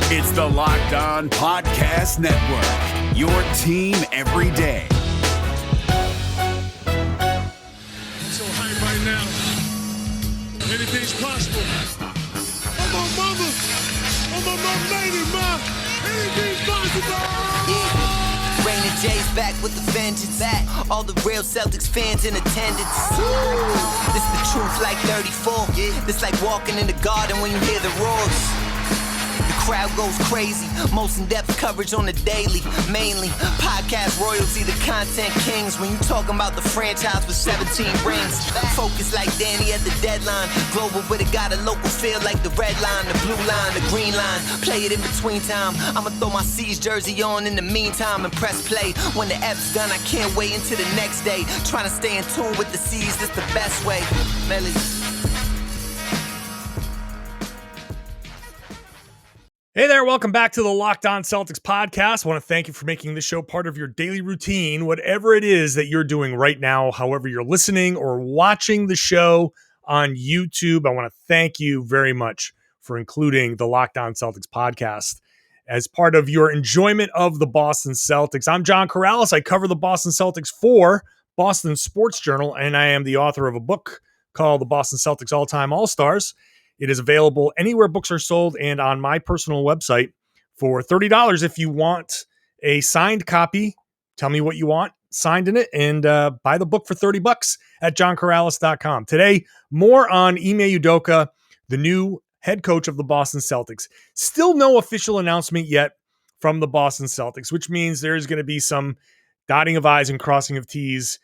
It's the Locked On Podcast Network, your team every day. So hype right now. Anything's possible. I'm on mama. I'm on my lady, ma. Anything's possible. Rain and J's back with the vengeance. All the real Celtics fans in attendance. This the truth like 34. This like walking in the garden when you hear the roars. The crowd goes crazy. Most in-depth coverage on the daily. Mainly podcast royalty, the content kings. When you talking about the franchise with 17 rings. Focus like Danny at the deadline. Global but it got a local feel like the red line, the blue line, the green line. Play it in between time. I'ma throw my C's jersey on in the meantime and press play. When the F's done, I can't wait until the next day. Trying to stay in tune with the C's, that's the best way. Melly. Hey there, welcome back to the Locked On Celtics podcast. I want to thank you for making this show part of your daily routine, whatever it is that you're doing right now, however you're listening or watching the show on YouTube. I want to thank you very much for including the Locked On Celtics podcast as part of your enjoyment of the Boston Celtics. I'm John Karalis. I cover the Boston Celtics for Boston Sports Journal, and I am the author of a book called The Boston Celtics All-Time All-Stars. It is available anywhere books are sold and on my personal website for $30 if you want a signed copy. Tell me what you want signed in it and buy the book for $30 at johnkaralis.com. Today, more on Ime Udoka, the new head coach of the Boston Celtics. Still no official announcement yet from the Boston Celtics, which means there is going to be some dotting of I's and crossing of T's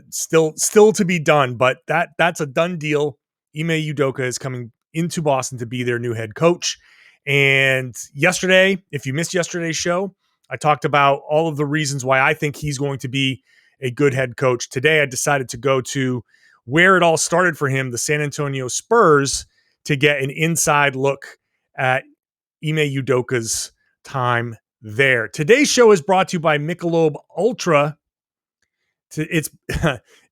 still to be done, but that's a done deal. Ime Udoka is coming into Boston to be their new head coach. And yesterday, if you missed yesterday's show, I talked about all of the reasons why I think he's going to be a good head coach. Today, I decided to go to where it all started for him, the San Antonio Spurs, to get an inside look at Ime Udoka's time there. Today's show is brought to you by Michelob Ultra. It's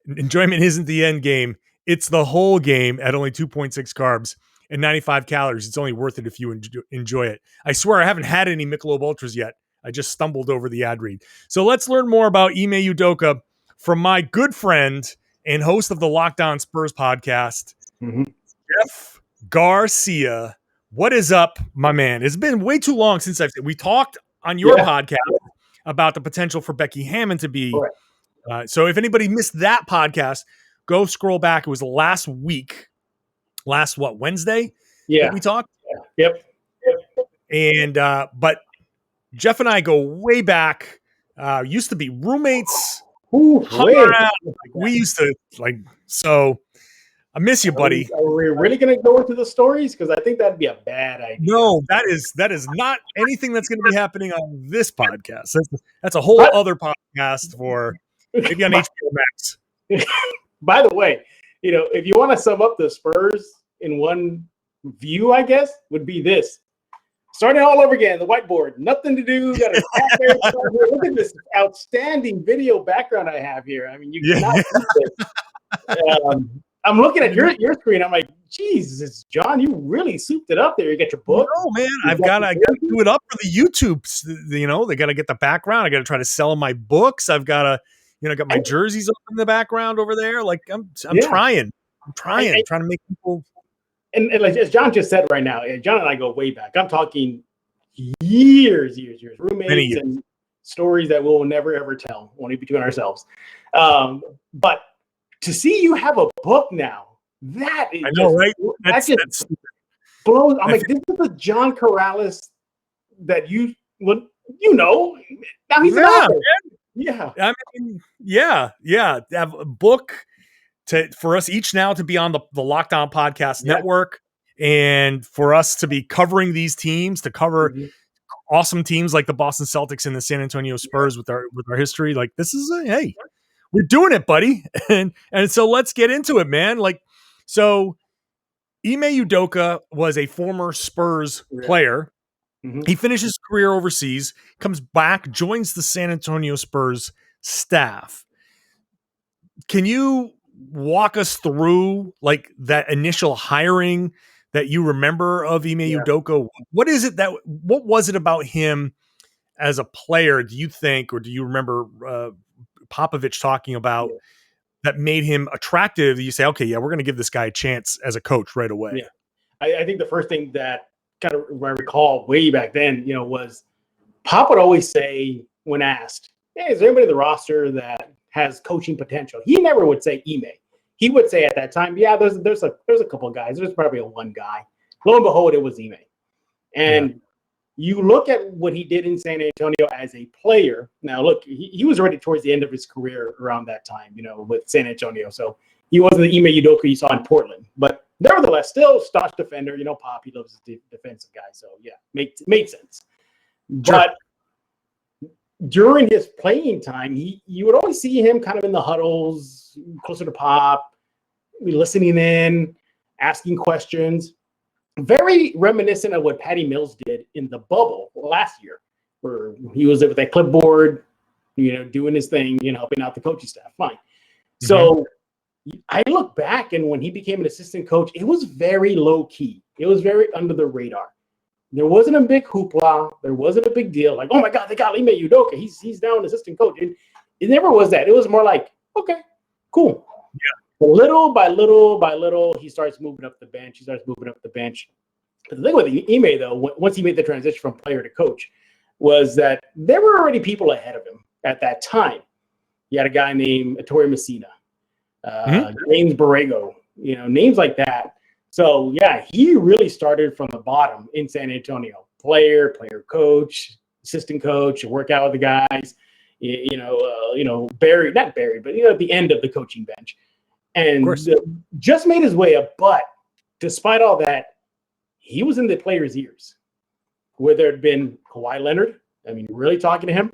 enjoyment isn't the end game. It's the whole game at only 2.6 carbs and 95 calories. It's only worth it if you enjoy it. I swear I haven't had any Michelob Ultras yet. I just stumbled over the ad read. So let's learn more about Ime Udoka from my good friend and host of the Locked On Spurs podcast, Jeff Garcia. What is up, my man? It's been way too long since we talked on your podcast about the potential for Becky Hammon to be. So if anybody missed that podcast, go scroll back. It was last week. Wednesday? Yeah. We talked? Yep. And, but Jeff and I go way back. Used to be roommates. We used to so I miss you, buddy. Are we really going to go into the stories? Because I think that'd be a bad idea. No, that is not anything that's going to be happening on this podcast. That's a whole other podcast for maybe on HBO Max. By the way, if you want to sum up the Spurs in one view, I guess, would be this. Starting all over again, the whiteboard. Nothing to do. Got look at this outstanding video background I have here. I mean, you cannot see this. I'm looking at your screen. I'm like, Jesus, John, you really souped it up there. You got your book. No, man. I got to do it up for the YouTubes. They got to get the background. I got to try to sell my books. I've got to got my jerseys up in the background over there. Like I'm trying to make people. And like as John just said right now, John and I go way back. I'm talking years, roommates and stories that we'll never ever tell, only between ourselves. But to see you have a book now, that is, I know, right? That's blows. I'm like, this is the John Karalis that now he's an author. Yeah. I mean, yeah. Have a book for us each now to be on the Locked On Podcast Network and for us to be covering these teams, to cover awesome teams like the Boston Celtics and the San Antonio Spurs with our history. Like this is hey, we're doing it, buddy. And so let's get into it, man. So Ime Udoka was a former Spurs player. He finished his career overseas, comes back, joins the San Antonio Spurs staff. Can you walk us through that initial hiring, that you remember of Ime Udoka? What was it about him as a player, do you think, or do you remember Popovich talking about that made him attractive? You say, okay, we're going to give this guy a chance as a coach right away. Yeah. I think the first thing that kind of I recall way back then, was Pop would always say when asked, hey, is there anybody on the roster that has coaching potential? He never would say Ime. He would say at that time, there's a couple of guys. There's probably one guy. Lo and behold, it was Ime. And you look at what he did in San Antonio as a player. Now, look, he was already towards the end of his career around that time, with San Antonio. So he wasn't the Ime Udoka you saw in Portland. But nevertheless, still staunch defender. Pop, he loves his defensive guy. So, made sense. Sure. But during his playing time, you would always see him kind of in the huddles, closer to Pop, listening in, asking questions. Very reminiscent of what Patty Mills did in the bubble last year, where he was with that clipboard, doing his thing, helping out the coaching staff. Fine. Mm-hmm. So I look back, and when he became an assistant coach, it was very low key. It was very under the radar. There wasn't a big hoopla. There wasn't a big deal. Like, oh my God, they got Ime Udoka. He's now an assistant coach. And it never was that. It was more like, okay, cool. Yeah. Little by little, he starts moving up the bench. But the thing with Ime, though, once he made the transition from player to coach, was that there were already people ahead of him at that time. You had a guy named Ettore Messina, James Borrego, names like that. So, he really started from the bottom in San Antonio. Player, coach, assistant coach, work out with the guys, buried, not buried, but, at the end of the coaching bench. And just made his way up. But despite all that, he was in the players' ears. Whether it had been Kawhi Leonard, really talking to him.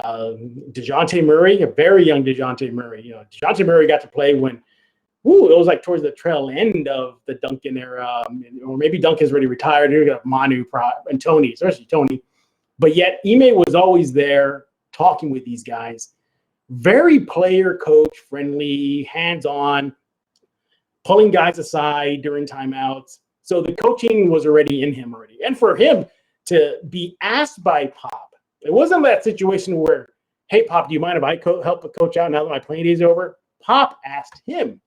DeJounte Murray, a very young DeJounte Murray. DeJounte Murray got to play when, it was like towards the trail end of the Duncan era. Or maybe Duncan's already retired. You got Manu and Tony, especially Tony. But yet Ime was always there talking with these guys. Very player coach friendly, hands-on, pulling guys aside during timeouts. So the coaching was already in him already. And for him to be asked by Pop, it wasn't that situation where, hey, Pop, do you mind if I help a coach out now that my playing days over? Pop asked him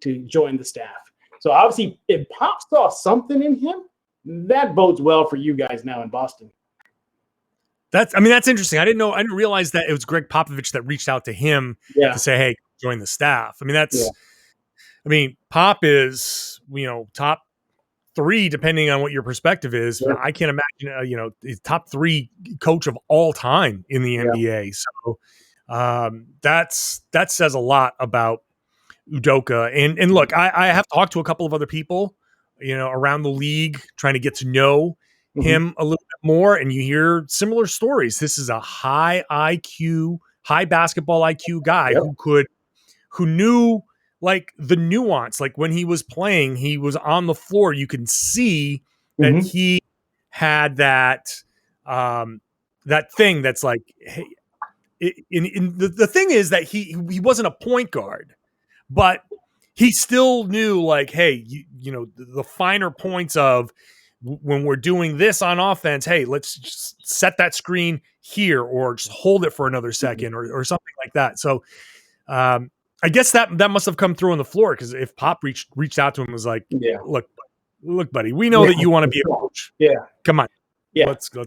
to join the staff. So obviously, if Pop saw something in him, that bodes well for you guys now in Boston. That's interesting. I didn't realize that it was Gregg Popovich that reached out to him to say, hey, join the staff. Pop is, top 3, depending on what your perspective is. Sure. I can't imagine, he's top 3 coach of all time in the NBA. So that says a lot about Udoka. And look, I have talked to a couple of other people, around the league, trying to get to know him a little bit more, and you hear similar stories. This is a high basketball IQ guy who knew like the nuance. Like when he was playing, he was on the floor. You can see that he had that thing that's like, hey, the thing is that he wasn't a point guard, but he still knew like, hey, the finer points of when we're doing this on offense, hey, let's just set that screen here or just hold it for another second or something like that. So I guess that must have come through on the floor, because if Pop reached out to him and was like, look, buddy, we know that you want to be a coach. Yeah. Come on. Yeah. Let's go.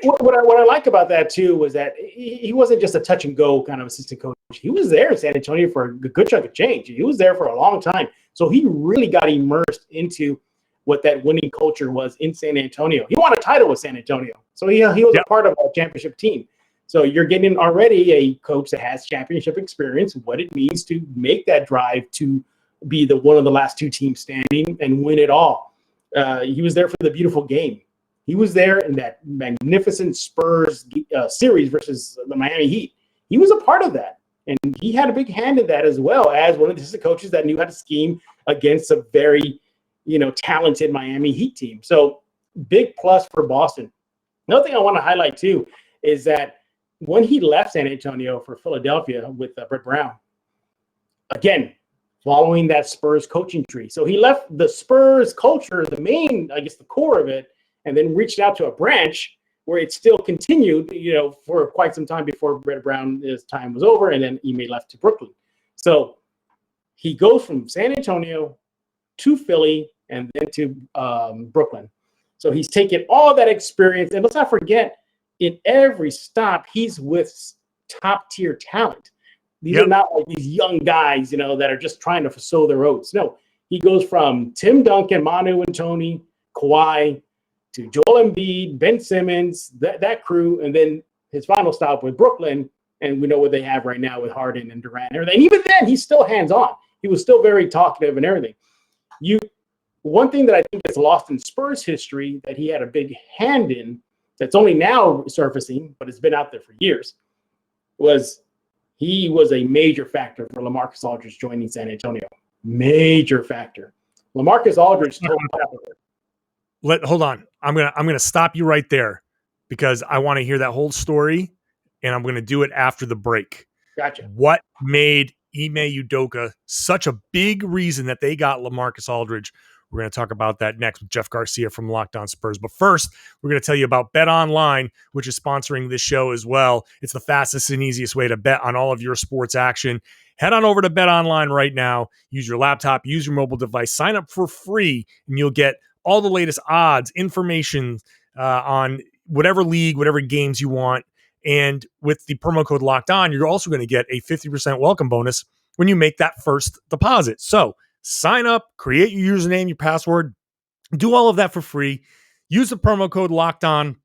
What I like about that too was that he wasn't just a touch and go kind of assistant coach. He was there in San Antonio for a good chunk of change. He was there for a long time. So he really got immersed into what that winning culture was in San Antonio. He won a title with San Antonio. So he was a part of a championship team. So you're getting already a coach that has championship experience, what it means to make that drive to be one of the last 2 teams standing and win it all. He was there for the beautiful game. He was there in that magnificent Spurs series versus the Miami Heat. He was a part of that. And he had a big hand in that, as well as one of the assistant coaches that knew how to scheme against a very, talented Miami Heat team. So big plus for Boston. Another thing I want to highlight too is that when he left San Antonio for Philadelphia with Brett Brown, again, following that Spurs coaching tree. So he left the Spurs culture, the main, I guess, the core of it, and then reached out to a branch where it still continued, for quite some time before Brett Brown's time was over, and then Ime left to Brooklyn. So he goes from San Antonio to Philly and then to Brooklyn. So he's taken all that experience, and let's not forget, in every stop, he's with top-tier talent. These are not like these young guys, that are just trying to sow their oats. No, he goes from Tim Duncan, Manu and Tony, Kawhi, to Joel Embiid, Ben Simmons, that crew, and then his final stop with Brooklyn, and we know what they have right now with Harden and Durant and everything. And even then, he's still hands-on. He was still very talkative and everything. One thing that I think is lost in Spurs history that he had a big hand in, that's only now surfacing, but it's been out there for years, was he was a major factor for Lamarcus Aldridge joining San Antonio. Major factor. Lamarcus Aldridge told Hold on. I'm gonna stop you right there because I want to hear that whole story, and I'm gonna do it after the break. Gotcha. What made Ime Udoka such a big reason that they got Lamarcus Aldridge? We're going to talk about that next with Jeff Garcia from Locked On Spurs. But first, we're going to tell you about BetOnline, which is sponsoring this show as well. It's the fastest and easiest way to bet on all of your sports action. Head on over to BetOnline right now. Use your laptop, use your mobile device, sign up for free, and you'll get all the latest odds, information on whatever league, whatever games you want. And with the promo code Locked On, you're also going to get a 50% welcome bonus when you make that first deposit. So sign up, create your username, your password, do all of that for free. Use the promo code Locked On.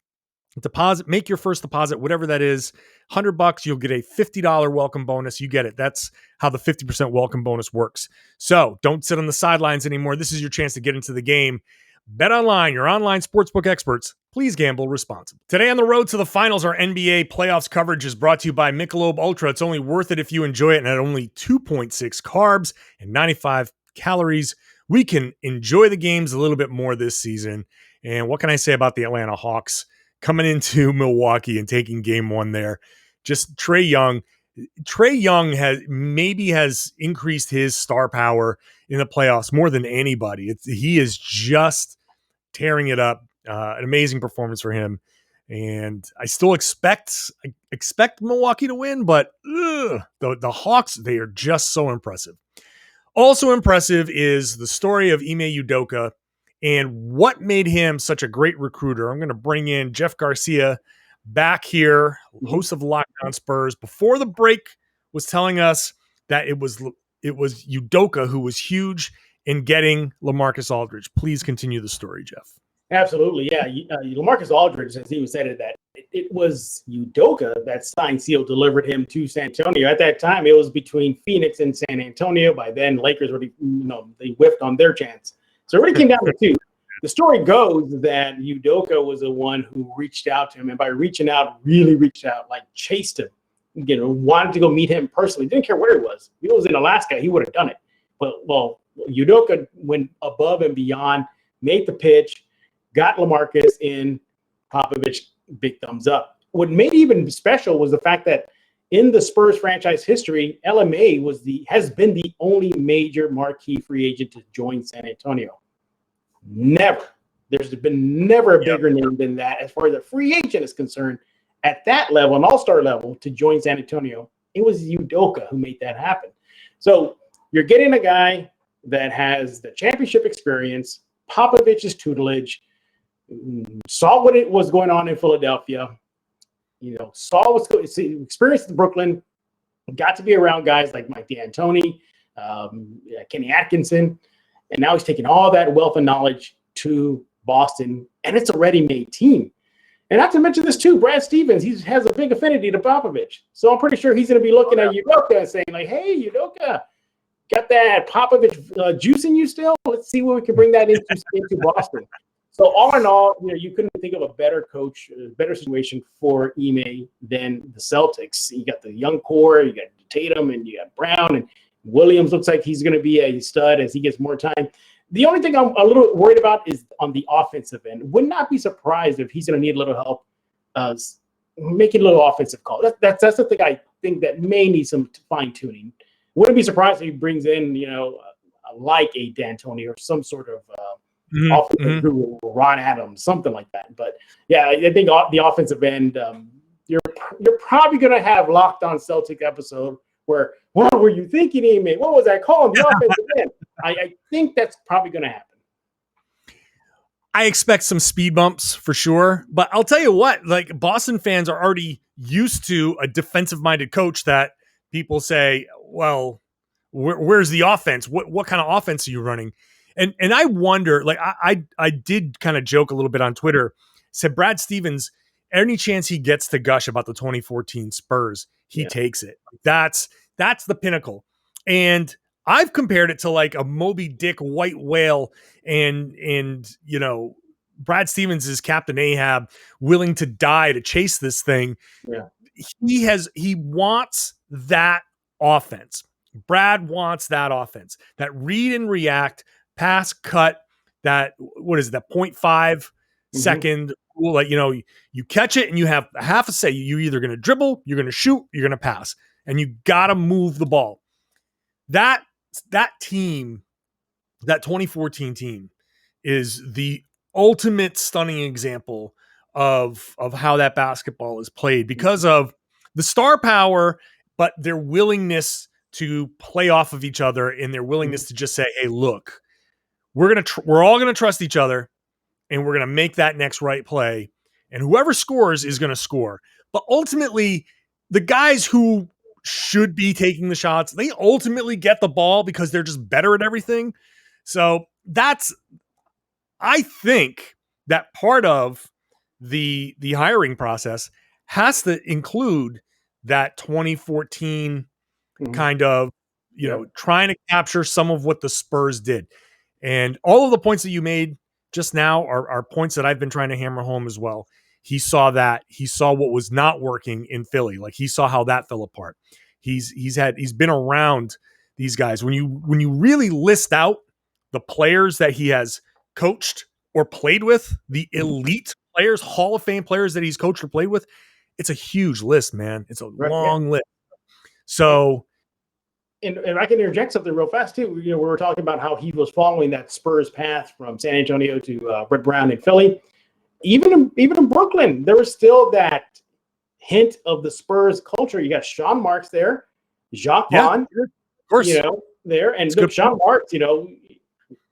Deposit, make your first deposit, whatever that is, $100. You'll get a $50 welcome bonus. You get it. That's how the 50% welcome bonus works. So don't sit on the sidelines anymore. This is your chance to get into the game. BetOnline, your online sportsbook experts. Please gamble responsibly. Today on the road to the finals, our NBA playoffs coverage is brought to you by Michelob Ultra. It's only worth it if you enjoy it, and at only 2.6 carbs and 95 calories, we can enjoy the games a little bit more this season. And what can I say about the Atlanta Hawks coming into Milwaukee and taking game one there? Just Trae Young. Trae Young has increased his star power in the playoffs more than anybody. He is just tearing it up. An amazing performance for him. And I still expect Milwaukee to win, but the Hawks, they are just so impressive. Also impressive is the story of Ime Udoka and what made him such a great recruiter. I'm going to bring in Jeff Garcia back here, host of Locked On Spurs. Before the break was telling us that it was Udoka who was huge in getting Lamarcus Aldridge. Please continue the story, Jeff. Absolutely, yeah. Lamarcus Aldridge, as he was said, that it was Udoka that signed seal delivered him to San Antonio. At that time, it was between Phoenix and San Antonio. By then, Lakers already, they whiffed on their chance. So it really came down to two. The story goes that Udoka was the one who reached out to him, and by reaching out, really reached out, like chased him. Wanted to go meet him personally. Didn't care where he was. If he was in Alaska, he would have done it. But Udoka went above and beyond, made the pitch. Got Lamarcus in. Popovich, big thumbs up. What made it even special was the fact that in the Spurs franchise history, LMA has been the only major marquee free agent to join San Antonio. Never. There's been never a bigger name than that as far as a free agent is concerned. At that level, an all-star level, to join San Antonio, it was Udoka who made that happen. So you're getting a guy that has the championship experience, Popovich's tutelage, saw what it was going on in Philadelphia, saw what's going, experienced in Brooklyn, got to be around guys like Mike D'Antoni, Kenny Atkinson, and now he's taking all that wealth of knowledge to Boston, and it's a ready-made team. And not to mention this too, Brad Stevens, he has a big affinity to Popovich. So I'm pretty sure he's going to be looking at Udoka and saying like, hey, Udoka, got that Popovich juice in you still? Let's see what we can bring that into Boston. So all in all, you couldn't think of a better coach, a better situation for Ime than the Celtics. You got the young core, you got Tatum, and you got Brown, and Williams looks like he's going to be a stud as he gets more time. The only thing I'm a little worried about is on the offensive end. Would not be surprised if he's going to need a little help making a little offensive call. That's the thing I think that may need some fine-tuning. Wouldn't be surprised if he brings in, like a D'Antoni or some sort of offensive guru, Ron Adams, something like that. But yeah, I think the offensive end, you're probably going to have Locked On Celtic episode where, what were you thinking, Ime? What was that called? The offensive end. I think that's probably going to happen. I expect some speed bumps for sure, but I'll tell you what, like Boston fans are already used to a defensive-minded coach that people say, well, where's the offense? What kind of offense are you running? And I wonder, like I did kind of joke a little bit on Twitter, said Brad Stevens, any chance he gets to gush about the 2014 Spurs, he takes it. That's the pinnacle. And I've compared it to like a Moby Dick white whale and Brad Stevens is Captain Ahab willing to die to chase this thing. Yeah. He wants that offense. Brad wants that offense, that read and react, pass, cut, that 0.5 second rule. Like, you catch it and you have half a say. You're either going to dribble, you're going to shoot, you're going to pass, and you got to move the ball. That team, that 2014 team, is the ultimate stunning example of how that basketball is played because of the star power, but their willingness to play off of each other and their willingness to just say, hey, look, we're all going to trust each other and we're going to make that next right play. And whoever scores is going to score. But ultimately, the guys who should be taking the shots, they ultimately get the ball because they're just better at everything. So I think that part of the hiring process has to include that 2014 kind of, trying to capture some of what the Spurs did. And all of the points that you made just now are points that I've been trying to hammer home as well. He saw that. He saw what was not working in Philly. Like he saw how that fell apart. He's been around these guys. When you really list out the players that he has coached or played with, the elite players, Hall of Fame players that he's coached or played with, it's a huge list, man. It's a long list. So, and I can interject something real fast too. We were talking about how he was following that Spurs path from San Antonio to Brett Brown in Philly. Even in Brooklyn, there was still that hint of the Spurs culture. You got Sean Marks there, Jacques Vaughn, of course, there, and look, Sean Marks,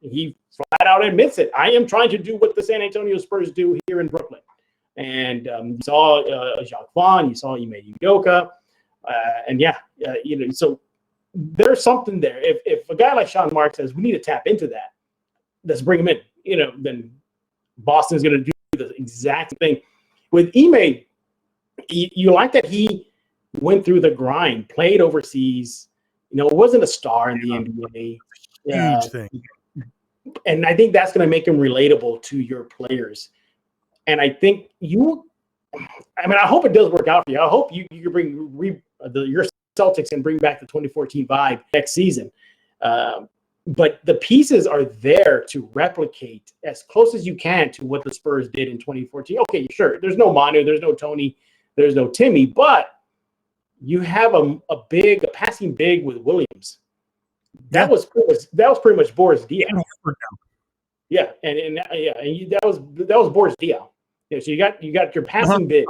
he flat out admits it. I am trying to do what the San Antonio Spurs do here in Brooklyn. And you saw Jacques Vaughn, you saw Ime Udoka, so there's something there. If a guy like Sean Marks says we need to tap into that, let's bring him in. Then Boston's going to do the exact thing with Ime. You like that he went through the grind, played overseas. Wasn't a star in the NBA. Huge thing. And I think that's going to make him relatable to your players. And I think I hope it does work out for you. I hope you can bring your Celtics and bring back the 2014 vibe next season. But the pieces are there to replicate as close as you can to what the Spurs did in 2014. Okay, sure. There's no Manu, there's no Tony, there's no Timmy, but you have a passing big with Williams. That was pretty much Boris Diaw. Yeah, that was Boris Diaw. So you got your passing big.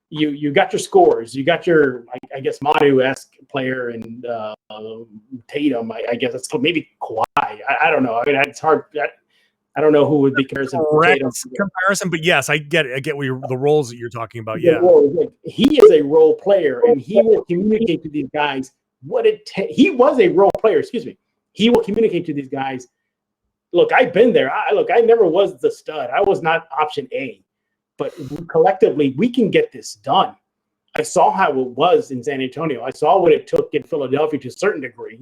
You got your scores. You got your, I guess, Manu-esque player and Tatum. I guess it's maybe Kawhi. I don't know. I mean, it's hard. I don't know who would be comparison, but yes, I get it. I get the roles that you're talking about. Yeah, he is a role player, and he will communicate to these guys what it takes. He was a role player. Excuse me. He will communicate to these guys. Look, I've been there. I never was the stud. I was not option A. But collectively, we can get this done. I saw how it was in San Antonio. I saw what it took in Philadelphia to a certain degree,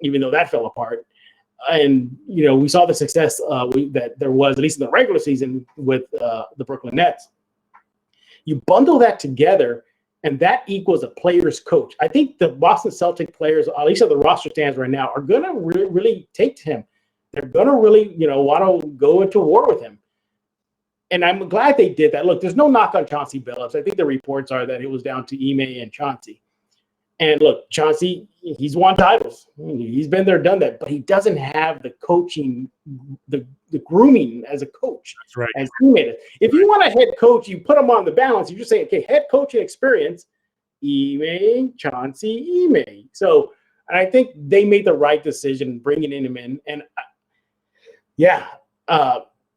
even though that fell apart. And, we saw the success that there was, at least in the regular season, with the Brooklyn Nets. You bundle that together, and that equals a player's coach. I think the Boston Celtic players, at least as the roster stands right now, are going to really take to him. They're going to really, want to go into war with him. And I'm glad they did that. Look, there's no knock on Chauncey Billups. I think the reports are that it was down to Ime and Chauncey. And look, Chauncey he's won titles. He's been there, done that, but he doesn't have the coaching, the grooming as a coach. That's right. As he made it. If you want a head coach, you put him on the balance. You just say, okay, head coaching experience, Chauncey Ime. So I think they made the right decision bringing him in. And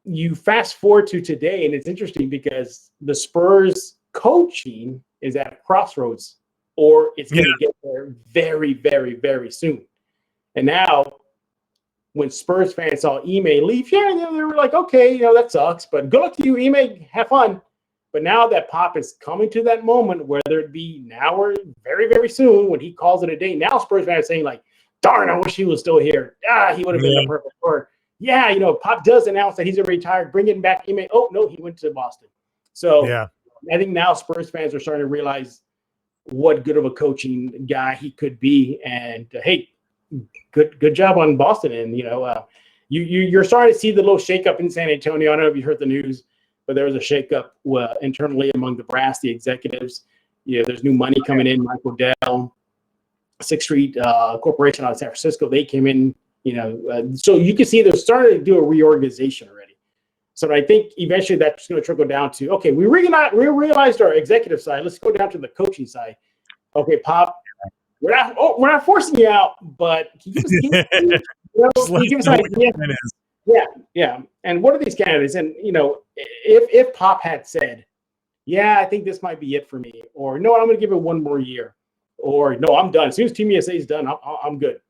you fast forward to today, and it's interesting because the Spurs coaching is at a crossroads, or it's going to get there very, very, very soon. And now, when Spurs fans saw Ime leave, they were like, okay, that sucks, but good luck to you, Ime. Have fun. But now that Pop is coming to that moment, whether it be now or very, very soon, when he calls it a day, now Spurs fans are saying like, darn, I wish he was still here. He would have been the perfect for. Yeah, Pop does announce that he's retired. Bringing back Ime. Oh, no, he went to Boston. So I think now Spurs fans are starting to realize what good of a coaching guy he could be. And, hey, good job on Boston. And, you're starting to see the little shakeup in San Antonio. I don't know if you heard the news, but there was a shakeup internally among the brass, the executives. There's new money coming in. Michael Dell, Sixth Street Corporation out of San Francisco, they came in. So you can see they're starting to do a reorganization already. So I think eventually that's going to trickle down to, okay, we realized our executive side. Let's go down to the coaching side. Okay, Pop, we're not forcing you out, but can you give us an idea? Yeah. And what are these candidates? And if Pop had said, yeah, I think this might be it for me, or no, I'm going to give it one more year, or no, I'm done. As soon as Team USA is done, I'm good.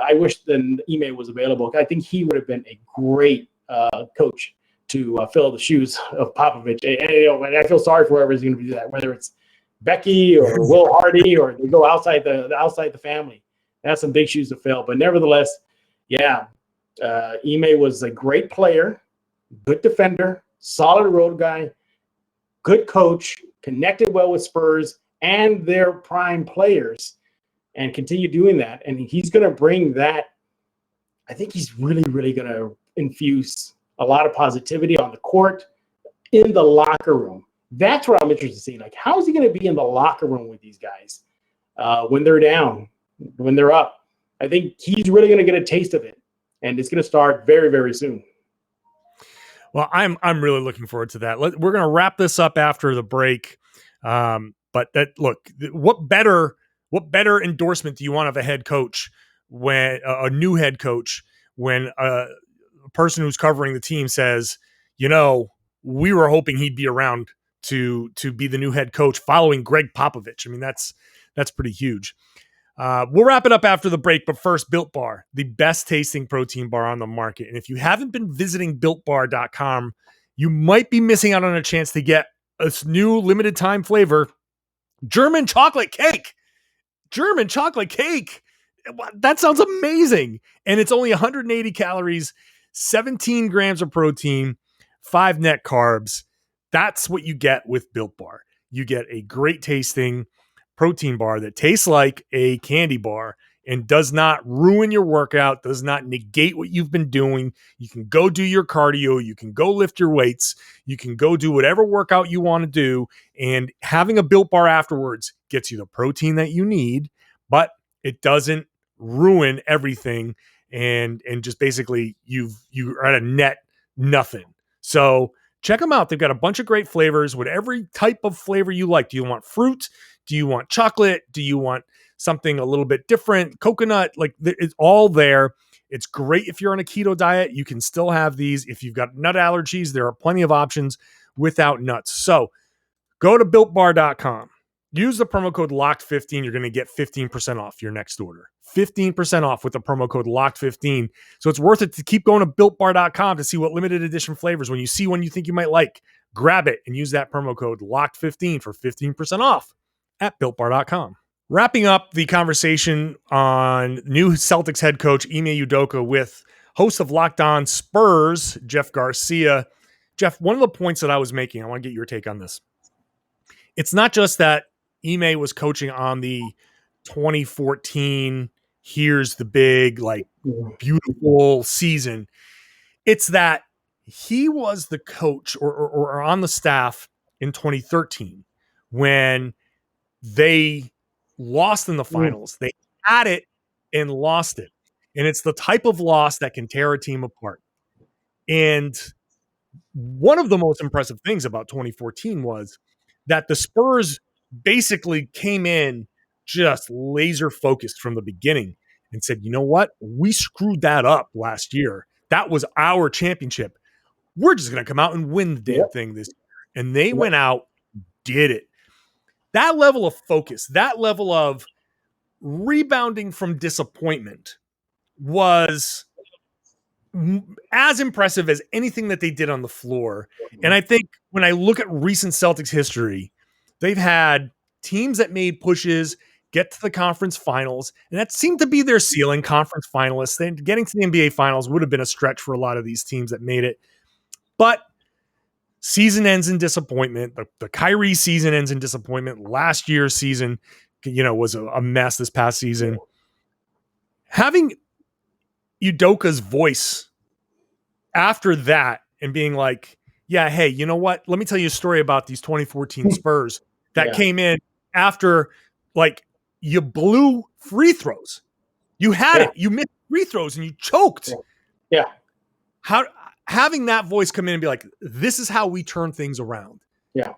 I wish then Ime was available. I think he would have been a great coach to fill the shoes of Popovich. And I feel sorry for whoever's going to do that, whether it's Becky or Will Hardy, or they go outside the family. That's some big shoes to fill. But nevertheless, Ime was a great player, good defender, solid road guy, good coach, connected well with Spurs and their prime players, and continue doing that. And he's going to bring that. I think he's really, really going to infuse a lot of positivity on the court, in the locker room. That's what I'm interested in seeing. Like, how is he going to be in the locker room with these guys when they're down, when they're up? I think he's really going to get a taste of it, and it's going to start very, very soon. Well, I'm really looking forward to that. We're going to wrap this up after the break. But what better endorsement do you want of a head coach when a new head coach, when a person who's covering the team says, we were hoping he'd be around to be the new head coach following Gregg Popovich. I mean, that's pretty huge. We'll wrap it up after the break, but first, Built Bar, the best tasting protein bar on the market. And if you haven't been visiting BuiltBar.com, you might be missing out on a chance to get this new limited time flavor, German chocolate cake. German chocolate cake. That sounds amazing. And it's only 180 calories, 17 grams of protein, 5 net carbs. That's what you get with Built Bar. You get a great tasting protein bar that tastes like a candy bar and does not ruin your workout, does not negate what you've been doing. You can go do your cardio. You can go lift your weights. You can go do whatever workout you want to do. And having a Built Bar afterwards gets you the protein that you need, but it doesn't ruin everything. And just basically you are at a net nothing. So check them out. They've got a bunch of great flavors, whatever type of flavor you like. Do you want fruit? Do you want chocolate? Do you want something a little bit different? Coconut? Like, it's all there. It's great if you're on a keto diet. You can still have these. If you've got nut allergies, there are plenty of options without nuts. So go to BuiltBar.com. Use the promo code LOCKED15. You're going to get 15% off your next order. 15% off with the promo code LOCKED15. So it's worth it to keep going to BuiltBar.com to see what limited edition flavors. When you see one you think you might like, grab it and use that promo code LOCKED15 for 15% off at BuiltBar.com. Wrapping up the conversation on new Celtics head coach Ime Udoka with host of Locked On Spurs, Jeff Garcia. Jeff, one of the points that I was making, I want to get your take on this. It's not just that Ime was coaching on the 2014, here's the big, beautiful season. It's that he was the coach or on the staff in 2013 when they lost in the finals. They had it and lost it. And it's the type of loss that can tear a team apart. And one of the most impressive things about 2014 was that the Spurs basically came in just laser focused from the beginning and said, you know what? We screwed that up last year. That was our championship. We're just going to come out and win the damn thing this year. And they went out, did it. That level of focus, that level of rebounding from disappointment was as impressive as anything that they did on the floor. And I think when I look at recent Celtics history, they've had teams that made pushes, get to the conference finals, and that seemed to be their ceiling, conference finalists. Then getting to the NBA finals would have been a stretch for a lot of these teams that made it. But season ends in disappointment. The Kyrie season ends in disappointment. Last year's season, was a mess this past season. Having Udoka's voice after that and being like, yeah, hey, you know what? Let me tell you a story about these 2014 Spurs that came in after, like, you blew free throws. You had it. You missed free throws and you choked. Yeah. Having that voice come in and be like, this is how we turn things around. Yeah.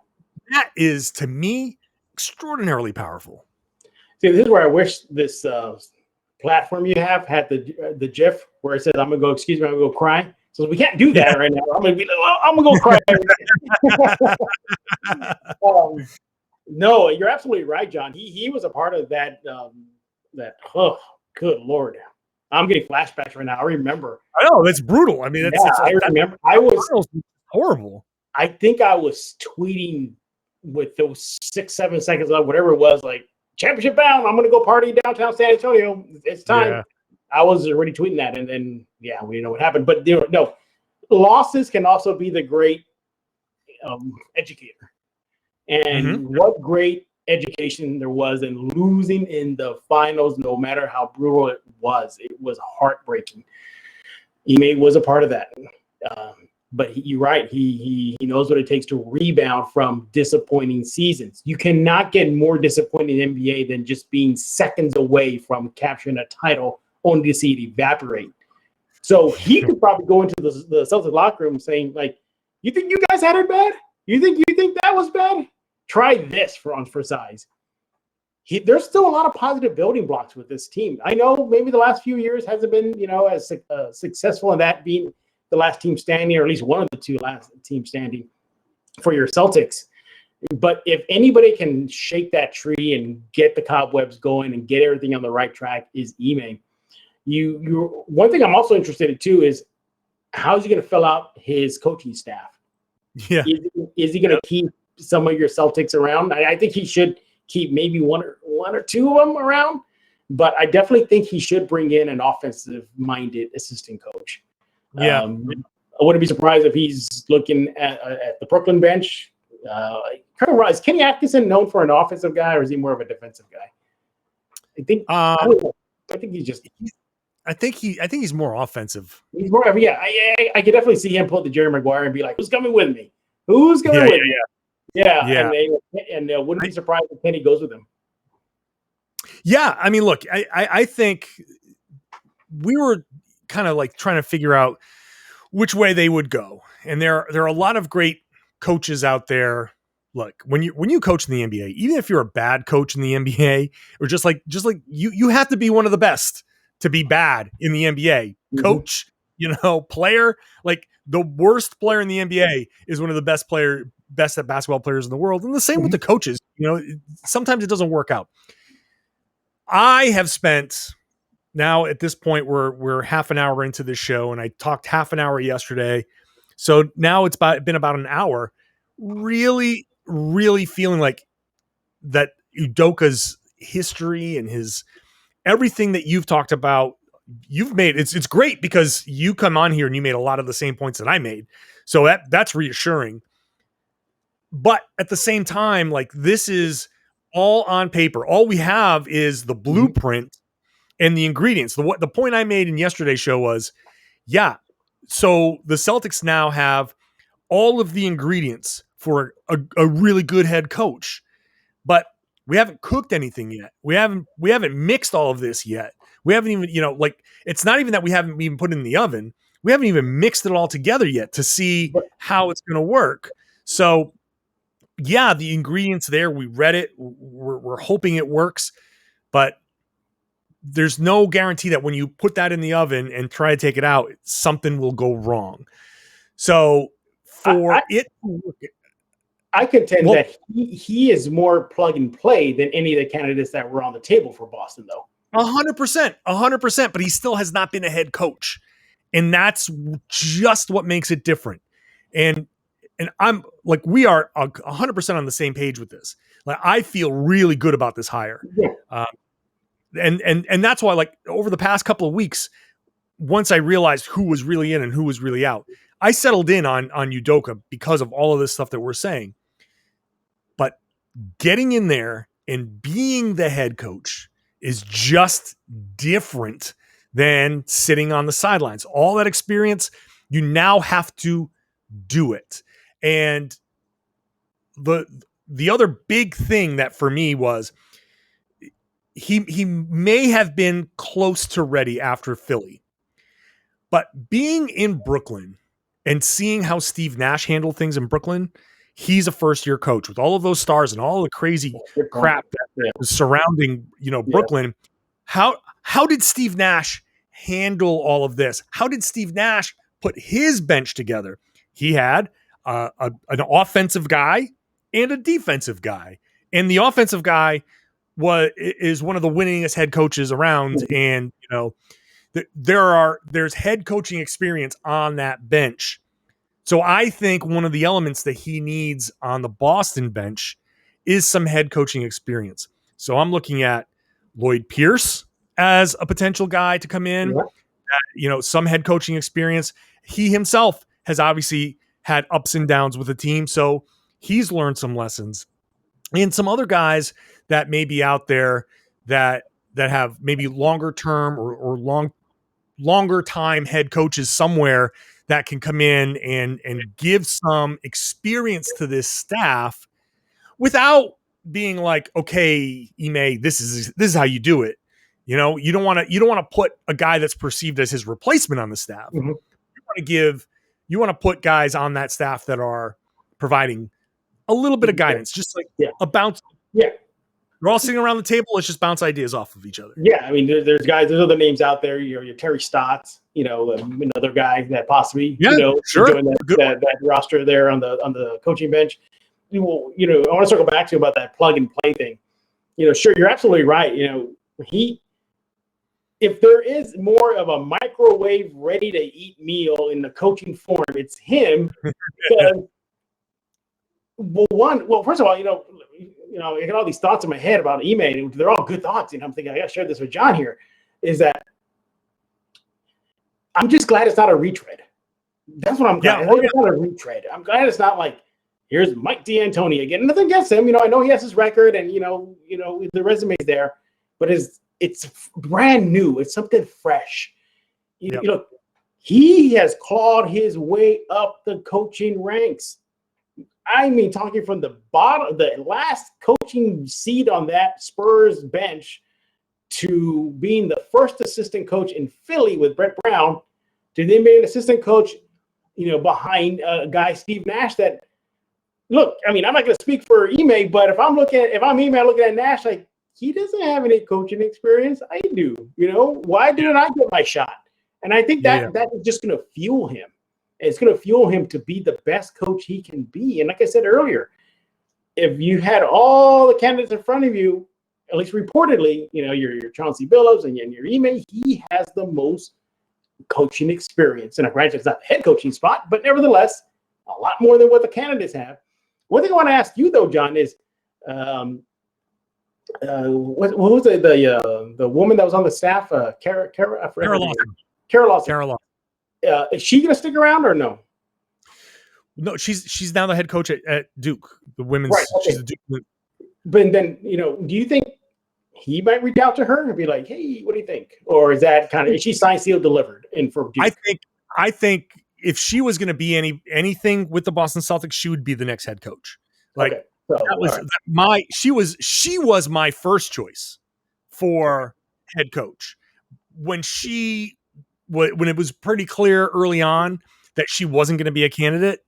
That is, to me, extraordinarily powerful. See, this is where I wish this platform you have had the GIF where it says, I'm going to go, excuse me, I'm going to go cry. So we can't do that right now. I'm going to be like, well, I'm going to go cry. No, you're absolutely right, John. He was a part of that, good Lord. I'm getting flashbacks right now. I remember. I know, that's brutal. I mean, I remember. I was horrible. I think I was tweeting with those 6-7 seconds left, whatever it was, like, championship bound. I'm going to go party downtown San Antonio. It's time. Yeah. I was already tweeting that. And then, we know what happened. But no, losses can also be the great educator. And what great education there was in losing in the finals, no matter how brutal it was. It was heartbreaking. Ime was a part of that. But you're right. He knows what it takes to rebound from disappointing seasons. You cannot get more disappointing in the NBA than just being seconds away from capturing a title only to see it evaporate. So he could probably go into the Celtics locker room saying, like, you think you guys had it bad? You think that was bad? Try this for size. There's still a lot of positive building blocks with this team. I know maybe the last few years hasn't been, as successful in that being the last team standing, or at least one of the two last teams standing for your Celtics. But if anybody can shake that tree and get the cobwebs going and get everything on the right track, is Ime. One thing I'm also interested in too is how is he going to fill out his coaching staff? Yeah, is he going to keep some of your Celtics around? I think he should keep maybe one or two of them around, but I definitely think he should bring in an offensive-minded assistant coach. Yeah, I wouldn't be surprised if he's looking at the Brooklyn bench. Is Kenny Atkinson known for an offensive guy, or is he more of a defensive guy? I think. I think he's just. I think he's more offensive. He's more of I could definitely see him pull the Jerry Maguire and be like, "Who's coming with me? Who's coming with me?" Yeah. And wouldn't be surprised if Kenny goes with him. Yeah, I mean, look, I think we were kind of like trying to figure out which way they would go, and there are a lot of great coaches out there. Look, when you coach in the NBA, even if you're a bad coach in the NBA, or just like you have to be one of the best to be bad in the NBA. Coach, player, like the worst player in the NBA is one of the best at basketball players in the world. And the same with the coaches, sometimes it doesn't work out. I have spent now at this point, we're half an hour into this show, and I talked half an hour yesterday. So now it's been about an hour, really, really feeling like that Udoka's history and his everything that you've talked about, you've made it's great because you come on here and you made a lot of the same points that I made. So that's reassuring. But at the same time, like, this is all on paper. All we have is the blueprint and the ingredients. The point I made in yesterday's show was, so the Celtics now have all of the ingredients for a really good head coach. But We haven't cooked anything yet. We haven't mixed all of this yet. We haven't even, it's not even that we haven't even put it in the oven. We haven't even mixed it all together yet to see how it's going to work. So, yeah, the ingredients there, we read it. We're hoping it works, but there's no guarantee that when you put that in the oven and try to take it out, something will go wrong. So I contend that he is more plug and play than any of the candidates that were on the table for Boston, though. 100%, but he still has not been a head coach. And that's just what makes it different. And I'm like, we are 100% on the same page with this. Like, I feel really good about this hire. Yeah. And that's why, like, over the past couple of weeks, once I realized who was really in and who was really out, I settled in on Udoka because of all of this stuff that we're saying. But getting in there and being the head coach is just different than sitting on the sidelines. All that experience, you now have to do it. And the other big thing that for me was he may have been close to ready after Philly, but being in Brooklyn and seeing how Steve Nash handled things in Brooklyn, he's a first-year coach with all of those stars and all the crazy crap that was surrounding, Brooklyn. How did Steve Nash handle all of this? How did Steve Nash put his bench together? He had an offensive guy and a defensive guy, and the offensive guy is one of the winningest head coaches around, and there's head coaching experience on that bench. So I think one of the elements that he needs on the Boston bench is some head coaching experience. So I'm looking at Lloyd Pierce as a potential guy to come in, some head coaching experience. He himself has obviously had ups and downs with the team, so he's learned some lessons. And some other guys that may be out there that have maybe longer term or longer time head coaches somewhere that can come in and give some experience to this staff without being like, okay, Ime, this is how you do it. You don't want to put a guy that's perceived as his replacement on the staff. Mm-hmm. You want to put guys on that staff that are providing a little bit of guidance, just like a bounce. Yeah. We're all sitting around the table. Let's just bounce ideas off of each other. Yeah. I mean, there's other names out there. Your Terry Stotts, another guy that possibly, sure. join that roster there on the coaching bench. I want to circle back to about that plug and play thing. Sure, you're absolutely right. If there is more of a microwave ready to eat meal in the coaching form, it's him. Because, first of all, I got all these thoughts in my head about Ime, and they're all good thoughts. And I'm thinking, I got to share this with John here, is that I'm just glad it's not a retread. That's what I'm glad. It's not a retread. I'm glad it's not like, here's Mike D'Antoni again. Nothing against him. I know he has his record and, the resume's there, but it's brand new. It's something fresh. He has clawed his way up the coaching ranks. I mean, talking from the bottom, the last coaching seat on that Spurs bench to being the first assistant coach in Philly with Brett Brown to then being an assistant coach, behind a guy, Steve Nash, that, look, I mean, I'm not going to speak for Ime, but if I'm Ime looking at Nash, like, he doesn't have any coaching experience. I do. Why didn't I get my shot? And I think that is just going to fuel him. It's going to fuel him to be the best coach he can be. And like I said earlier, if you had all the candidates in front of you, at least reportedly, your Chauncey Billups and your Ime, he has the most coaching experience. And granted, it's not the head coaching spot, but nevertheless, a lot more than what the candidates have. One thing I want to ask you, though, John, is what was it? The woman that was on the staff, Karalis. Is she going to stick around or no? No, she's now the head coach at Duke, the women's. Right, okay. She's the Duke. But then, do you think he might reach out to her and be like, "Hey, what do you think?" Or is that is she signed, sealed, delivered? And for Duke? I think if she was going to be anything with the Boston Celtics, she would be the next head coach. Like, So that was she was my first choice for head coach when when it was pretty clear early on that she wasn't going to be a candidate.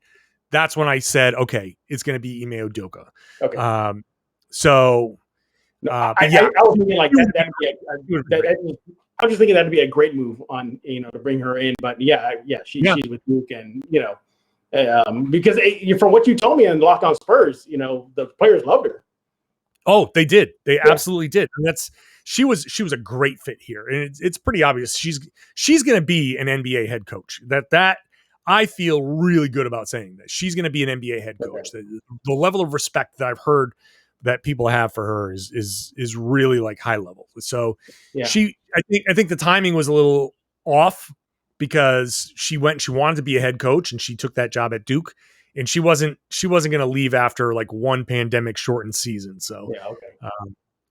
That's when I said, okay, it's going to be Ime Udoka. okay. So, I yeah, was thinking like that. I was just thinking that'd be a great move on to bring her in. But she's with Duke, and because from what you told me on Locked On Spurs, the players loved her. Oh, they did. They absolutely did. And she was a great fit here, and it's pretty obvious she's going to be an NBA head coach. That I feel really good about saying that she's going to be an NBA head coach. Okay. The level of respect that I've heard that people have for her is really like high level. So I think the timing was a little off because she wanted to be a head coach and she took that job at Duke, and she wasn't going to leave after like one pandemic shortened season. So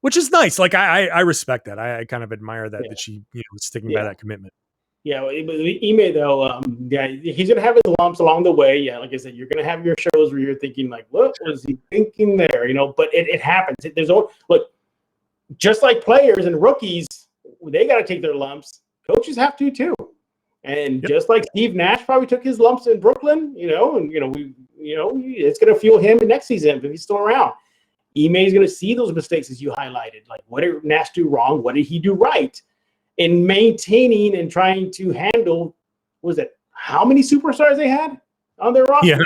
which is nice. Like I respect that. I kind of admire that she was sticking by that commitment. Yeah, but Ime though, he's gonna have his lumps along the way. Yeah, like I said, you're gonna have your shows where you're thinking like, what was he thinking there? But it happens. Look, just like players and rookies, they got to take their lumps. Coaches have to too, and just like Steve Nash probably took his lumps in Brooklyn, it's gonna fuel him next season if he's still around. Ime is gonna see those mistakes as you highlighted. Like, what did Nash do wrong? What did he do right? In maintaining and trying to handle, how many superstars they had on their roster?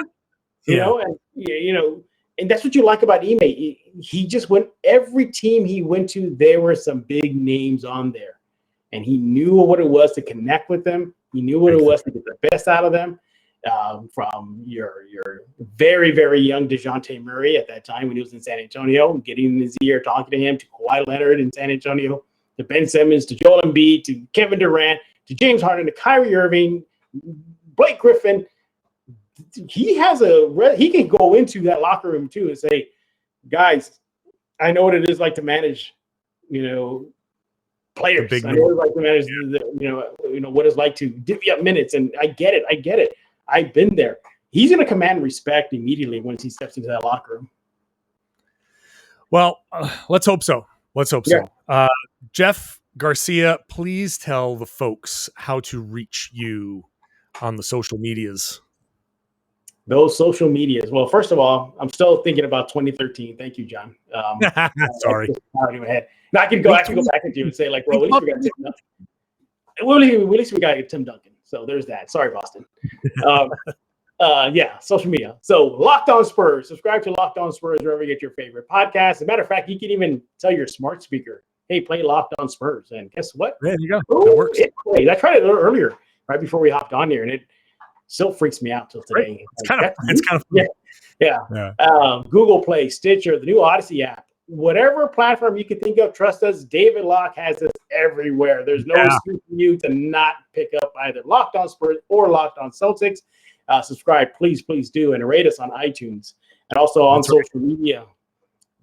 And that's what you like about Ime. He just went, every team he went to, there were some big names on there, and he knew what it was to connect with them. He knew what it was to get the best out of them. From your very, very young DeJounte Murray at that time when he was in San Antonio, getting in his ear, talking to him, to Kawhi Leonard in San Antonio, to Ben Simmons, to Joel Embiid, to Kevin Durant, to James Harden, to Kyrie Irving, Blake Griffin. He can go into that locker room too and say, guys, I know what it is like to manage, players. I know what it's like to manage, what it's like to divvy up minutes. And I get it. I've been there. He's going to command respect immediately once he steps into that locker room. Well, let's hope so. So. Jeff Garcia, please tell the folks how to reach you on the social medias. Those social medias. Well, first of all, I'm still thinking about 2013. Thank you, John. Sorry. Now I can go back at you and say, like, well, at least we got Tim Duncan. At least we got Tim Duncan. So there's that. Sorry, Boston. Social media. So Locked On Spurs. Subscribe to Locked On Spurs wherever you get your favorite podcast. As a matter of fact, you can even tell your smart speaker, hey, play Locked On Spurs. And guess what? There you go. That works. I tried it a little earlier, right before we hopped on here, and it still freaks me out till today. It's kind of fun. Yeah. Google Play, Stitcher, the new Odyssey app, whatever platform you can think of, trust us, David Locke has us everywhere. There's no excuse for you to not pick up either Locked On Spurs or Locked On Celtics. Subscribe, please do, and rate us on iTunes. And also on social media,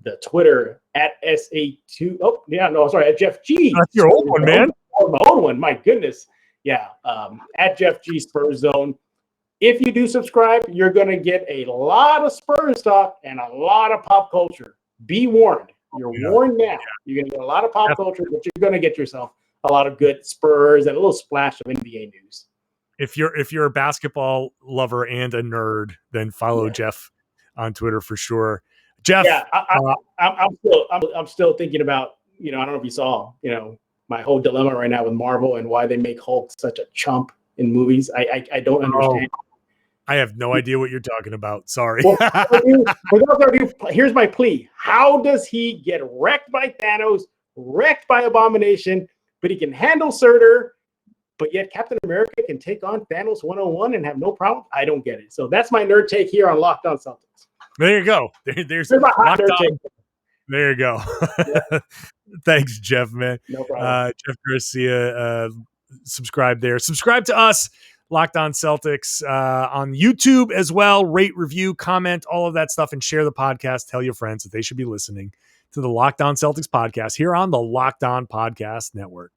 the Twitter at SA2. Oh, yeah, no, sorry, at Jeff G. That's your old one, man. My old one, my goodness. Yeah, at Jeff G Spurs Zone. If you do subscribe, you're going to get a lot of Spurs talk and a lot of pop culture. Be warned. You're warned now. You're going to get a lot of pop culture, but you're going to get yourself a lot of good Spurs and a little splash of NBA news. If you're a basketball lover and a nerd, then follow Jeff on Twitter for sure. Jeff, I'm still thinking about, I don't know if you saw, my whole dilemma right now with Marvel and why they make Hulk such a chump in movies. I don't understand. I have no idea what you're talking about. Sorry. Here's my plea. How does he get wrecked by Thanos, wrecked by Abomination, but he can handle Surtur, but yet Captain America can take on Thanos 101 and have no problem? I don't get it. So that's my nerd take here on Locked On Celtics. There you go. There's my hot nerd take. There you go. Yeah. Thanks, Jeff, man. No problem. Jeff Garcia, subscribe there. Subscribe to us, Locked On Celtics, on YouTube as well. Rate, review, comment, all of that stuff, and share the podcast. Tell your friends that they should be listening to the Locked On Celtics podcast here on the Locked On Podcast Network.